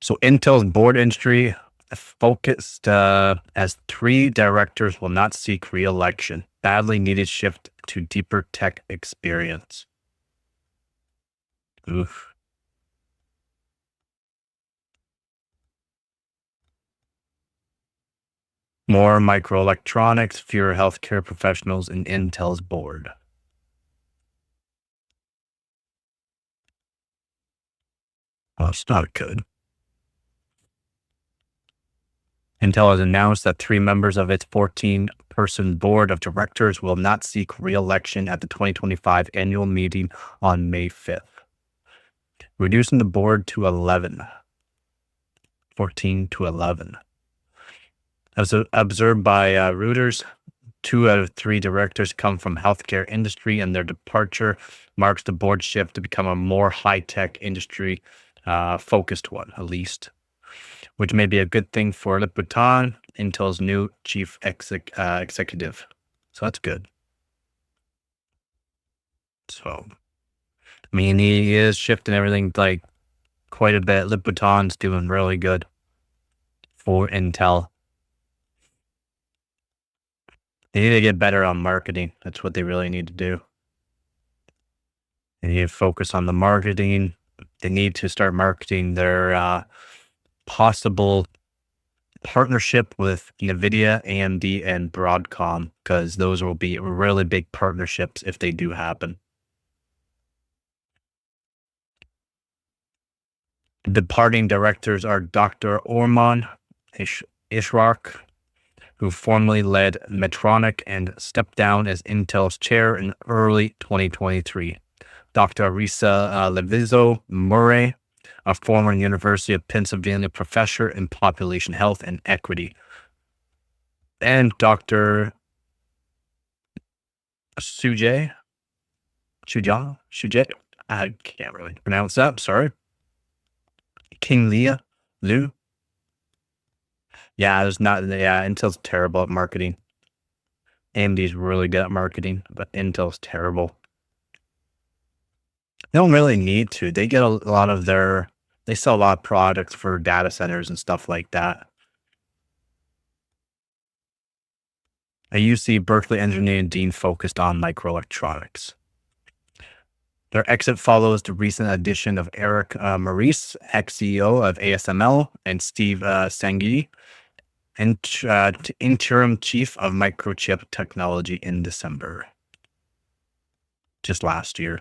So Intel's board industry focused as 3 directors will not seek re-election. Badly needed shift to deeper tech experience. Oof. More microelectronics, fewer healthcare professionals in Intel's board. Well, it's not good. Intel has announced that 3 members of its 14-person board of directors will not seek re-election at the 2025 annual meeting on May 5th, reducing the board to 11. 14 to 11. As observed by Reuters, 2 out of 3 directors come from healthcare industry, and their departure marks the board shift to become a more high-tech industry focused one, at least, which may be a good thing for Liputan, Intel's new chief executive. So that's good. So, I mean, he is shifting everything like quite a bit. Liputan's doing really good for Intel. They need to get better on marketing. That's what they really need to do. They need to focus on the marketing. They need to start marketing their possible partnership with NVIDIA, AMD, and Broadcom, because those will be really big partnerships if they do happen. The departing directors are Dr. Orman Ishraq, who formerly led Medtronic and stepped down as Intel's chair in early 2023. Dr. Risa Levizo Murray, a former University of Pennsylvania professor in population health and equity. And Dr. Sujay, I can't really pronounce that, sorry. King Leah Liu. Yeah, Intel's terrible at marketing. AMD's really good at marketing, but Intel's terrible. They don't really need to. They get a lot of they sell a lot of products for data centers and stuff like that. A UC Berkeley engineering dean focused on microelectronics. Their exit follows the recent addition of Eric Maurice, ex-CEO of ASML, and Steve Sanghi, interim chief of microchip technology in December, just last year.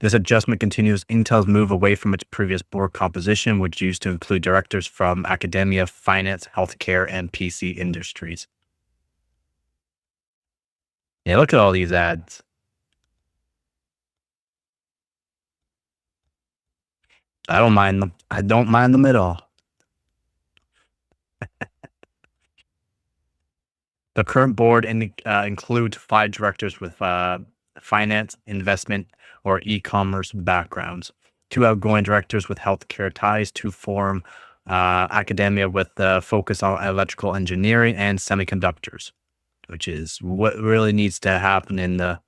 This adjustment continues Intel's move away from its previous board composition, which used to include directors from academia, finance, healthcare, and PC industries. Yeah, look at all these ads. I don't mind them. I don't mind them at all. The current board includes 5 directors with finance, investment, or e-commerce backgrounds, 2 outgoing directors with healthcare ties, 2 form academia with focus on electrical engineering and semiconductors, which is what really needs to happen in the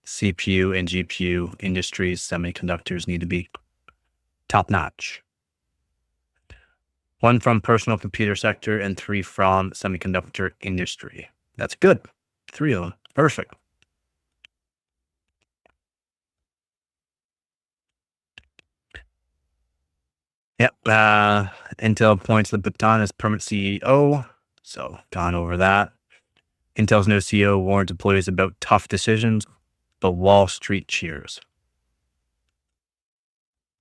CPU and GPU industries. Semiconductors need to be top notch. 1 from personal computer sector and 3 from semiconductor industry. That's good. 3 of them. Perfect. Yep. Intel appoints Liputan as permanent CEO. So gone over that. Intel's new CEO warns employees about tough decisions, but Wall Street cheers.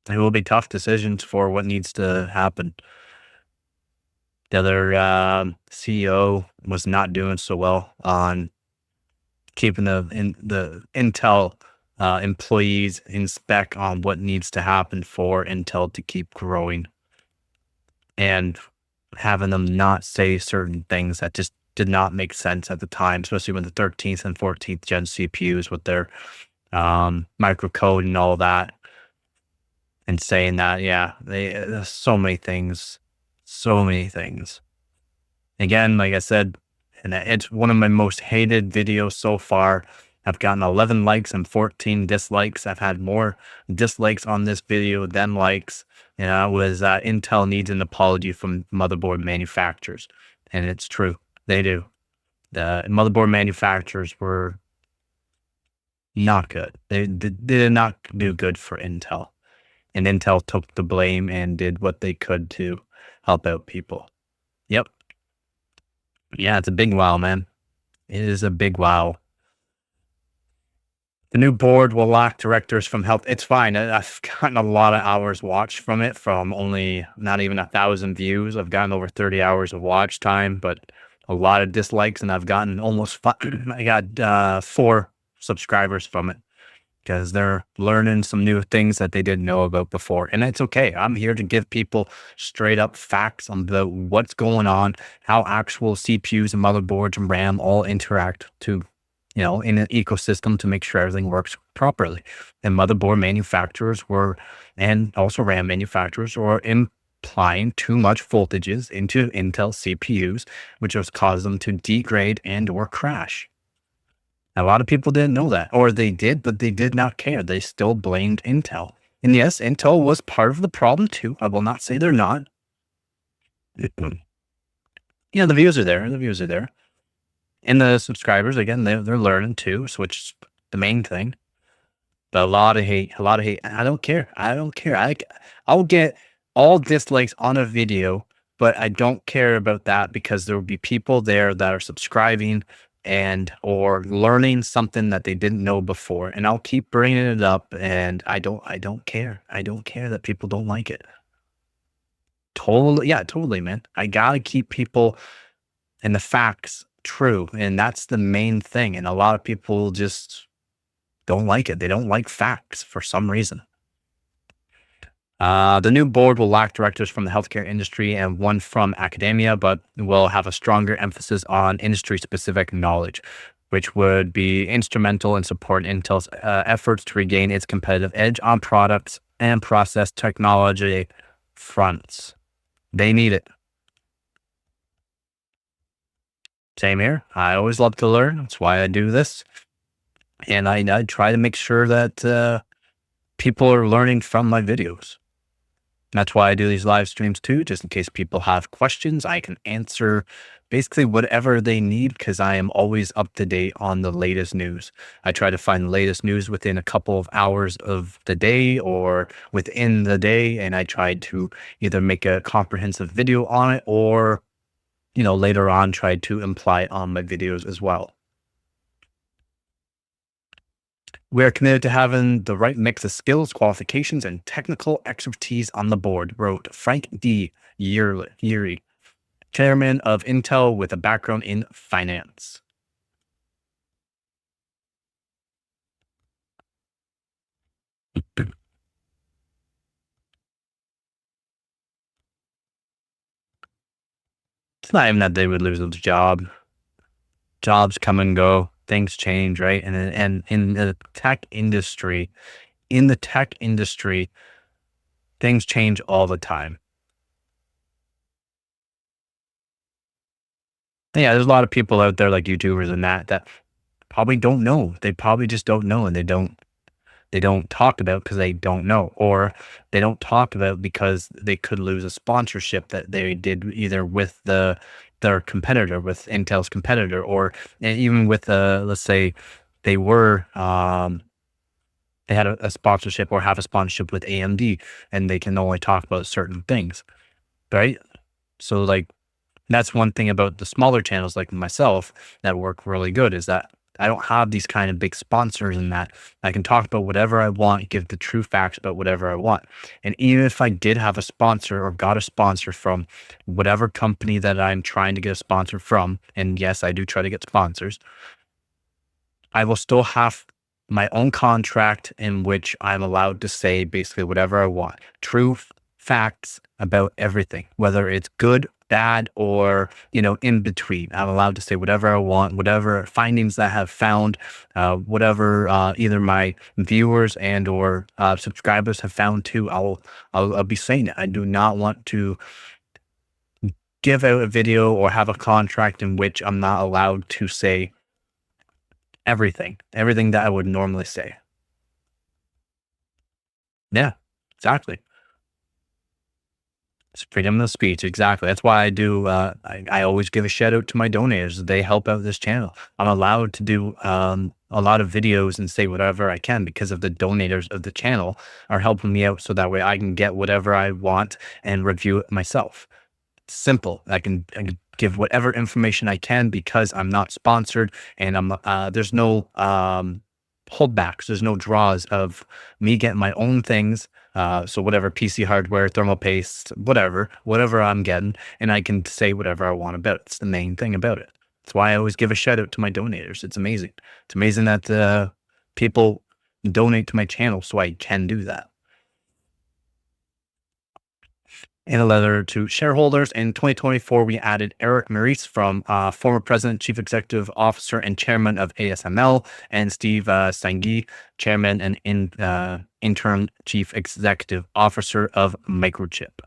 It will be tough decisions for what needs to happen. The other CEO was not doing so well on keeping the Intel employees in spec on what needs to happen for Intel to keep growing, and having them not say certain things that just did not make sense at the time, especially when the 13th and 14th gen CPUs with their microcode and all that, and saying that, yeah, there's so many things. Again, like I said, and it's one of my most hated videos so far, I've gotten 11 likes and 14 dislikes. I've had more dislikes on this video than likes. It was Intel needs an apology from motherboard manufacturers. And it's true. They do. The motherboard manufacturers were not good. They did not do good for Intel. And Intel took the blame and did what they could to help out people. Yep. Yeah, it's a big wow, man. It is a big wow. The new board will lack directors from health. It's fine. I've gotten a lot of hours watched from it from only not even 1,000 views. I've gotten over 30 hours of watch time, but a lot of dislikes, and I've gotten almost I got 4 subscribers from it because they're learning some new things that they didn't know about before. And it's okay. I'm here to give people straight up facts on what's going on, how actual CPUs and motherboards and RAM all interact to, in an ecosystem to make sure everything works properly. And motherboard manufacturers and also RAM manufacturers were implying too much voltages into Intel CPUs, which has caused them to degrade and or crash. A lot of people didn't know that, or they did, but they did not care. They still blamed Intel. And yes, Intel was part of the problem too. I will not say they're not. Yeah, the views are there. The views are there. And the subscribers, again, they're learning too, so which is the main thing. But a lot of hate, a lot of hate. I don't care. I don't care. I'll get all dislikes on a video, but I don't care about that because there will be people there that are subscribing and or learning something that they didn't know before, and I'll keep bringing it up. And I don't care. I don't care that people don't like it. Totally, yeah, totally, man. I gotta keep people and the facts true, and that's the main thing. And a lot of people just don't like it. They don't like facts for some reason. The new board will lack directors from the healthcare industry and one from academia, but will have a stronger emphasis on industry specific knowledge, which would be instrumental in supporting Intel's efforts to regain its competitive edge on products and process technology fronts. They need it. Same here. I always love to learn. That's why I do this. And I try to make sure that people are learning from my videos. That's why I do these live streams too, just in case people have questions. I can answer basically whatever they need because I am always up to date on the latest news. I try to find the latest news within a couple of hours of the day or within the day, and I try to either make a comprehensive video on it or, later on try to imply it on my videos as well. We are committed to having the right mix of skills, qualifications, and technical expertise on the board, wrote Frank D. Yeary, chairman of Intel with a background in finance. It's not even that they would lose a job. Jobs come and go. Things change, right? And in the tech industry, things change all the time. Yeah, there's a lot of people out there like YouTubers and that probably don't know. They probably just don't know, and they don't talk about because they don't know, or they don't talk about because they could lose a sponsorship that they did either with their competitor, with Intel's competitor, or even with let's say they were they had a sponsorship or have a sponsorship with AMD, and they can only talk about certain things, right? So like that's one thing about the smaller channels like myself that work really good is that I don't have these kind of big sponsors and that I can talk about whatever I want, give the true facts about whatever I want. And even if I did have a sponsor or got a sponsor from whatever company that I'm trying to get a sponsor from, and yes, I do try to get sponsors, I will still have my own contract in which I'm allowed to say basically whatever I want. Truth, facts about everything, whether it's good, bad, or, in between. I'm allowed to say whatever I want, whatever findings that I have found, whatever either my viewers and or subscribers have found too. I'll be saying it. I do not want to give out a video or have a contract in which I'm not allowed to say everything that I would normally say. Yeah, exactly. It's freedom of speech, exactly. That's why I do. I always give a shout out to my donors. They help out this channel. I'm allowed to do a lot of videos and say whatever I can because of the donators of the channel are helping me out, so that way I can get whatever I want and review it myself. Simple. I can give whatever information I can because I'm not sponsored, and there's no holdbacks. There's no draws of me getting my own things. So whatever PC hardware, thermal paste, whatever I'm getting, and I can say whatever I want about it. It's the main thing about it. That's why I always give a shout out to my donators. It's amazing. It's amazing that people donate to my channel so I can do that. In a letter to shareholders in 2024, we added Eric Maurice from former president, chief executive officer, and chairman of ASML, and Steve Stange, chairman and interim chief executive officer of Microchip.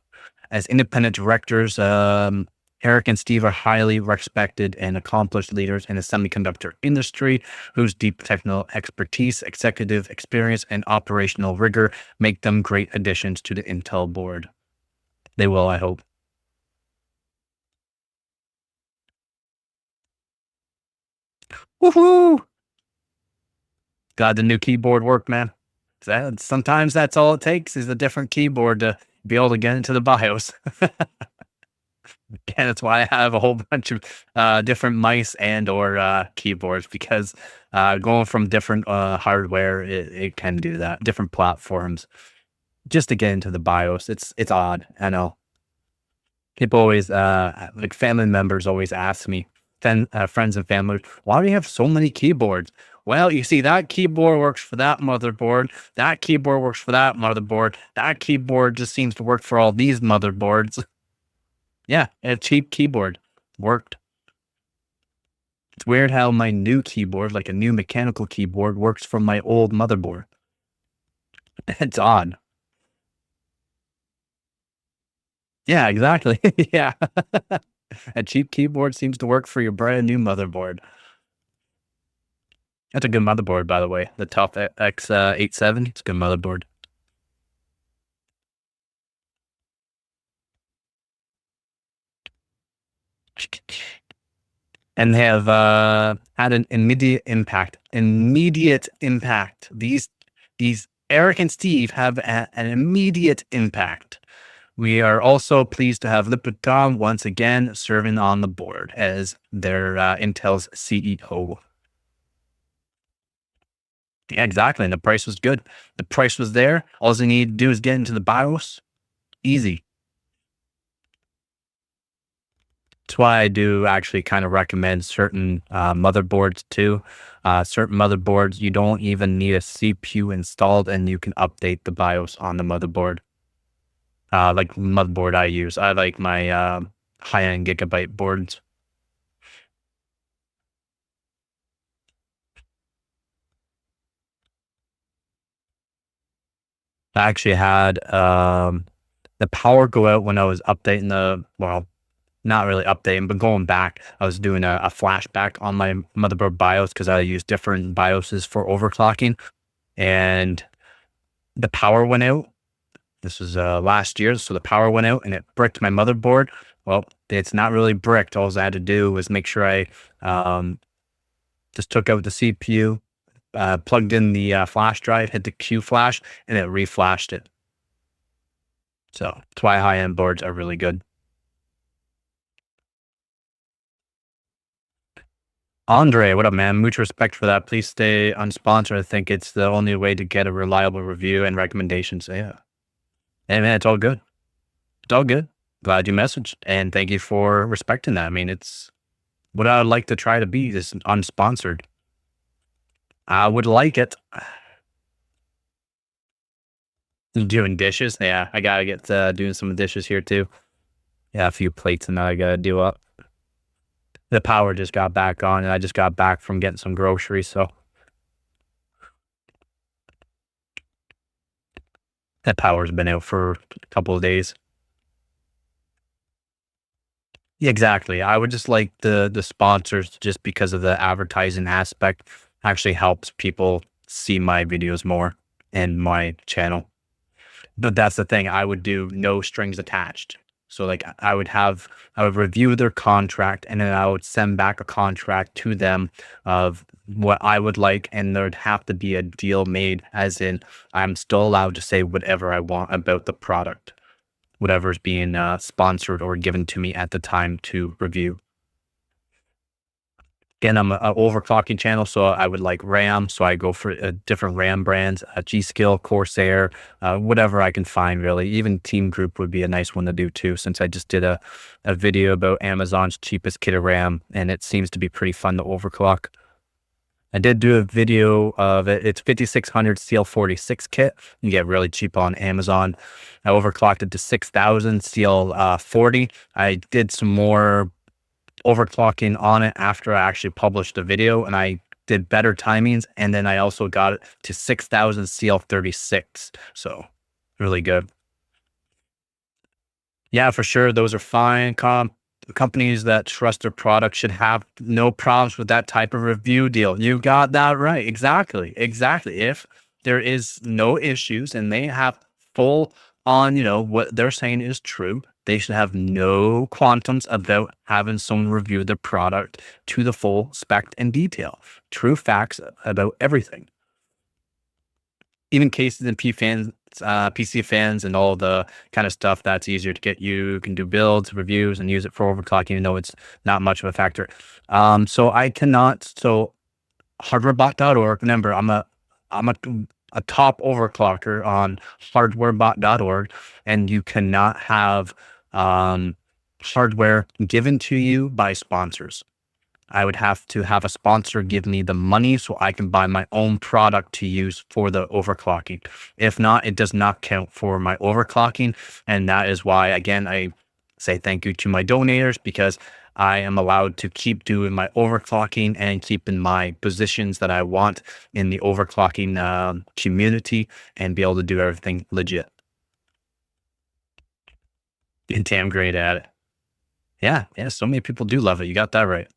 As independent directors, Eric and Steve are highly respected and accomplished leaders in the semiconductor industry whose deep technical expertise, executive experience, and operational rigor make them great additions to the Intel board. They will, I hope. Woohoo! Glad the new keyboard worked, man. Sometimes that's all it takes is a different keyboard to be able to get into the BIOS. And that's why I have a whole bunch of different mice and or keyboards because going from different hardware, it can do that. Different platforms just to get into the BIOS. It's odd. I know. People always, like family members always ask me, friends and family, why do you have so many keyboards? Well, you see, that keyboard works for that motherboard. That keyboard works for that motherboard. That keyboard just seems to work for all these motherboards. Yeah, a cheap keyboard worked. It's weird how my new keyboard, like a new mechanical keyboard, works from my old motherboard. It's odd. Yeah, exactly. Yeah. A cheap keyboard seems to work for your brand new motherboard. That's a good motherboard, by the way. The Top X 87. It's a good motherboard. And they have had an immediate impact. Immediate impact. These Eric and Steve have an immediate impact. We are also pleased to have Lipton once again serving on the board as their Intel's CEO. Yeah, exactly. And the price was good. The price was there. All they need to do is get into the BIOS. Easy. That's why I do actually kind of recommend certain motherboards too. Certain motherboards, you don't even need a CPU installed and you can update the BIOS on the motherboard. Like motherboard I use. I like my high-end gigabyte boards. I actually had the power go out when I was updating well, not really updating, but going back, I was doing a flashback on my motherboard BIOS because I use different BIOSes for overclocking, and the power went out. This was last year, so the power went out and it bricked my motherboard. Well, it's not really bricked. All I had to do was make sure I um, just took out the CPU, plugged in the flash drive, hit the Q flash, and it reflashed it. So that's why high end boards are really good. Andre, what up, man? Much respect for that. Please stay unsponsored. I think it's the only way to get a reliable review and recommendations. So, yeah. Hey, man, it's all good. It's all good. Glad you messaged. And thank you for respecting that. I mean, it's what I would like to try to be is unsponsored. I would like it. Doing dishes. Yeah, I got to get doing some dishes here too. Yeah, a few plates and that I got to do up. The power just got back on and I just got back from getting some groceries. So that power's been out for a couple of days. Yeah, exactly. I would just like the sponsors just because of the advertising aspect. actually helps people see my videos more in my channel. But that's the thing, I would do no strings attached. So, like, I would review their contract, and then I would send back a contract to them of what I would like, and there'd have to be a deal made, as in, I'm still allowed to say whatever I want about the product, whatever's being, sponsored or given to me at the time to review. Again, I'm a overclocking channel, so I would like RAM. So I go for different RAM brands, G-Skill, Corsair, whatever I can find really. Even Team Group would be a nice one to do too, since I just did a video about Amazon's cheapest kit of RAM, and it seems to be pretty fun to overclock. I did do a video of it. It's 5600 CL46 kit. You get really cheap on Amazon. I overclocked it to 6000 CL40. I did some more overclocking on it after I actually published the video, and I did better timings. And then I also got it to 6000 CL36. So really good. Yeah, for sure. Those are fine. Companies that trust their product should have no problems with that type of review deal. You got that right. Exactly. Exactly. If there is no issues and they have full on, what they're saying is true, they should have no quantums about having someone review their product to the full spec and detail. True facts about everything, even cases and PC fans, and all the kind of stuff that's easier to get. You can do builds, reviews, and use it for overclocking, even though it's not much of a factor. So I cannot. So hardwarebot.org. Remember, I'm a top overclocker on hardwarebot.org, and you cannot have hardware given to you by sponsors. I would have to have a sponsor give me the money so I can buy my own product to use for the overclocking. If not, it does not count for my overclocking. And that is why, again, I say thank you to my donators, because I am allowed to keep doing my overclocking and keeping my positions that I want in the overclocking community, and be able to do everything legit. And damn great at it. Yeah. Yeah. So many people do love it. You got that right.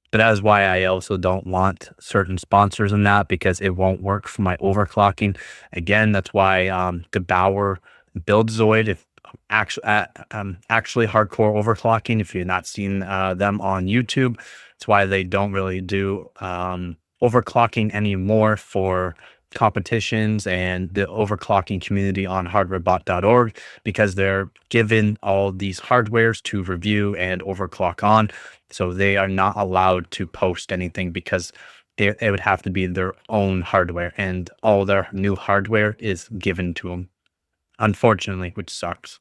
But that is why I also don't want certain sponsors in that, because it won't work for my overclocking. Again, that's why DeBauer Build Zoid, if actually hardcore overclocking, if you're not seen them on YouTube, it's why they don't really do overclocking anymore for competitions and the overclocking community on hardwarebot.org, because they're given all these hardwares to review and overclock on. So they are not allowed to post anything, because it would have to be their own hardware, and all their new hardware is given to them, unfortunately, which sucks.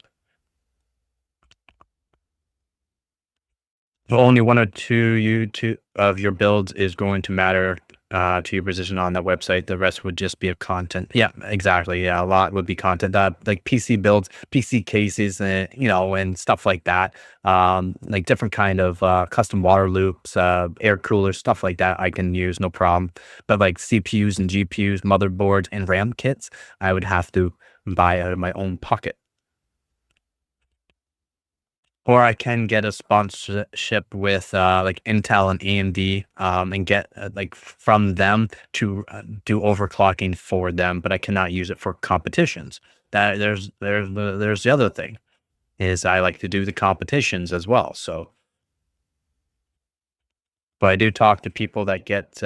So only one or two of your builds is going to matter to your position on that website. The rest would just be of content. Yeah, exactly. Yeah, a lot would be content. Like PC builds, PC cases, and stuff like that. Like different kind of custom water loops, air coolers, stuff like that. I can use no problem. But like CPUs and GPUs, motherboards, and RAM kits, I would have to buy out of my own pocket. Or I can get a sponsorship with like Intel and AMD, and get like from them to do overclocking for them, but I cannot use it for competitions. That there's the other thing, is I like to do the competitions as well. So, but I do talk to people that get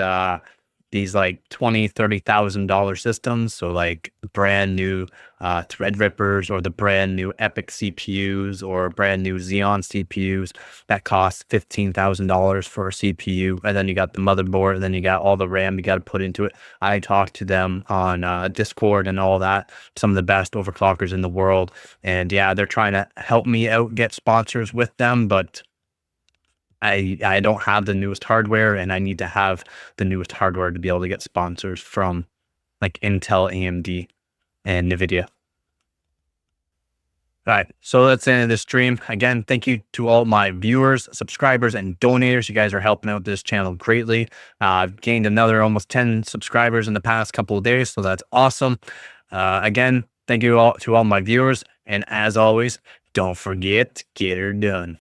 these like $20,000-$30,000 systems. So like brand new Threadrippers, or the brand new Epic CPUs, or brand new Xeon CPUs that cost $15,000 for a CPU. And then you got the motherboard, and then you got all the RAM you got to put into it. I talk to them on Discord and all that. Some of the best overclockers in the world. And yeah, they're trying to help me out, get sponsors with them, but I don't have the newest hardware, and I need to have the newest hardware to be able to get sponsors from like Intel, AMD, and NVIDIA. All right, so that's the end of this stream. Again, thank you to all my viewers, subscribers, and donators. You guys are helping out this channel greatly. I've gained another almost 10 subscribers in the past couple of days, so that's awesome. Again, thank you all to all my viewers, and as always, don't forget, get her done.